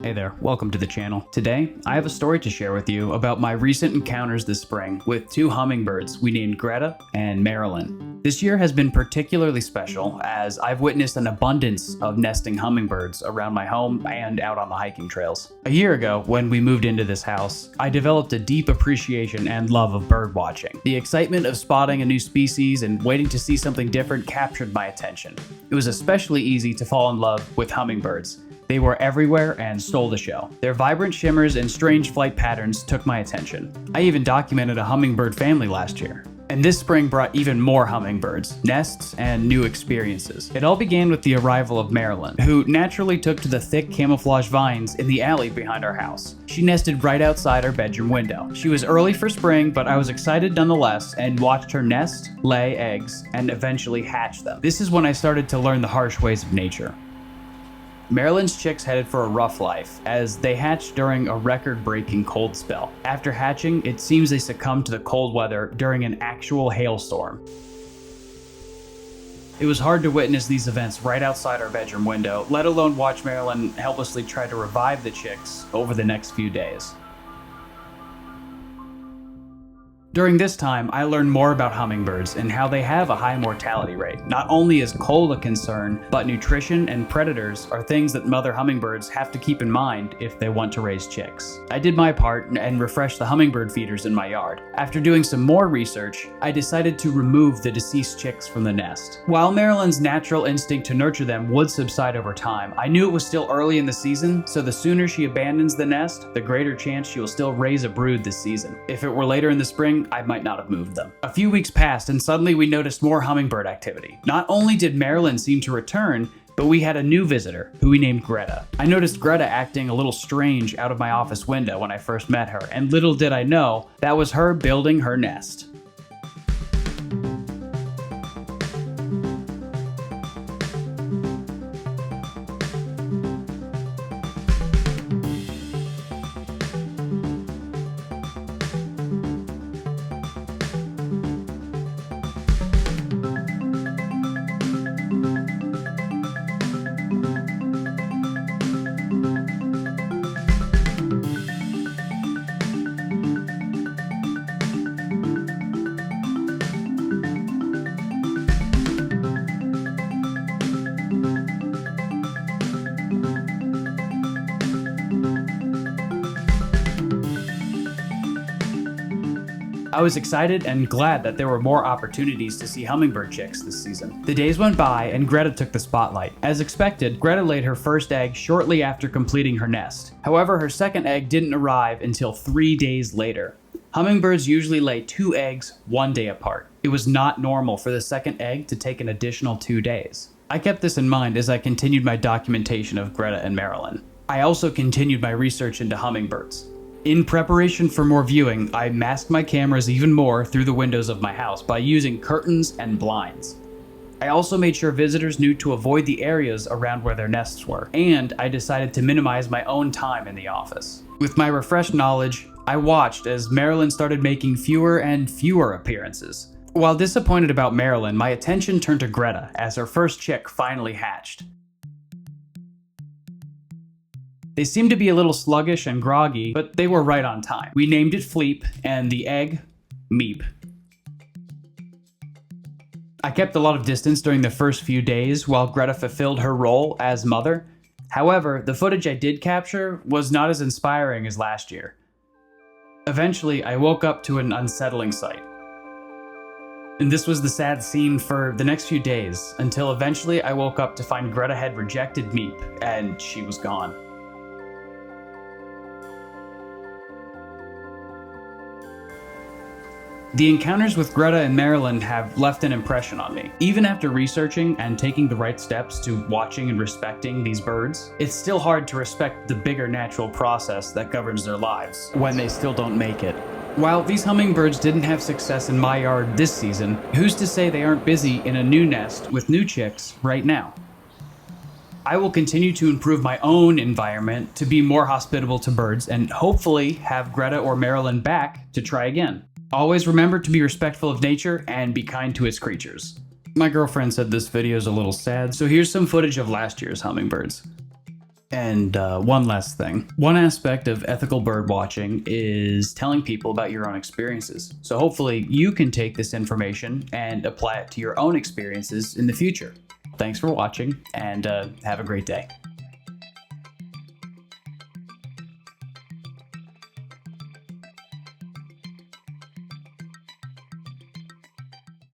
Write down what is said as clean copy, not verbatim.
Hey there, welcome to the channel. Today, I have a story to share with you about my recent encounters this spring with two hummingbirds we named Greta and Marilyn. This year has been particularly special as I've witnessed an abundance of nesting hummingbirds around my home and out on the hiking trails. A year ago, when we moved into this house, I developed a deep appreciation and love of bird watching. The excitement of spotting a new species and waiting to see something different captured my attention. It was especially easy to fall in love with hummingbirds. They were everywhere and stole the show. Their vibrant shimmers and strange flight patterns took my attention. I even documented a hummingbird family last year. And this spring brought even more hummingbirds, nests, and new experiences. It all began with the arrival of Marilyn, who naturally took to the thick camouflage vines in the alley behind our house. She nested right outside our bedroom window. She was early for spring, but I was excited nonetheless and watched her nest, lay eggs, and eventually hatch them. This is when I started to learn the harsh ways of nature. Marilyn's chicks headed for a rough life, as they hatched during a record-breaking cold spell. After hatching, it seems they succumbed to the cold weather during an actual hailstorm. It was hard to witness these events right outside our bedroom window, let alone watch Marilyn helplessly try to revive the chicks over the next few days. During this time, I learned more about hummingbirds and how they have a high mortality rate. Not only is cold a concern, but nutrition and predators are things that mother hummingbirds have to keep in mind if they want to raise chicks. I did my part and refreshed the hummingbird feeders in my yard. After doing some more research, I decided to remove the deceased chicks from the nest. While Marilyn's natural instinct to nurture them would subside over time, I knew it was still early in the season, so the sooner she abandons the nest, the greater chance she will still raise a brood this season. If it were later in the spring, I might not have moved them. A few weeks passed and suddenly we noticed more hummingbird activity. Not only did Marilyn seem to return, but we had a new visitor, who we named Greta. I noticed Greta acting a little strange out of my office window when I first met her, and little did I know, that was her building her nest. I was excited and glad that there were more opportunities to see hummingbird chicks this season. The days went by and Greta took the spotlight. As expected, Greta laid her first egg shortly after completing her nest. However, her second egg didn't arrive until 3 days later. Hummingbirds usually lay 2 eggs 1 day apart. It was not normal for the second egg to take an additional 2 days. I kept this in mind as I continued my documentation of Greta and Marilyn. I also continued my research into hummingbirds. In preparation for more viewing, I masked my cameras even more through the windows of my house by using curtains and blinds. I also made sure visitors knew to avoid the areas around where their nests were, and I decided to minimize my own time in the office. With my refreshed knowledge, I watched as Marilyn started making fewer and fewer appearances. While disappointed about Marilyn, my attention turned to Greta as her first chick finally hatched. They seemed to be a little sluggish and groggy, but they were right on time. We named it Fleep, and the egg, Meep. I kept a lot of distance during the first few days while Greta fulfilled her role as mother. However, the footage I did capture was not as inspiring as last year. Eventually, I woke up to an unsettling sight. And this was the sad scene for the next few days, until eventually I woke up to find Greta had rejected Meep, and she was gone. The encounters with Greta and Marilyn have left an impression on me. Even after researching and taking the right steps to watching and respecting these birds, it's still hard to respect the bigger natural process that governs their lives when they still don't make it. While these hummingbirds didn't have success in my yard this season, who's to say they aren't busy in a new nest with new chicks right now? I will continue to improve my own environment to be more hospitable to birds and hopefully have Greta or Marilyn back to try again. Always remember to be respectful of nature and be kind to its creatures. My girlfriend said this video is a little sad, so here's some footage of last year's hummingbirds. And one last thing. One aspect of ethical bird watching is telling people about your own experiences. So hopefully you can take this information and apply it to your own experiences in the future. Thanks for watching, and have a great day.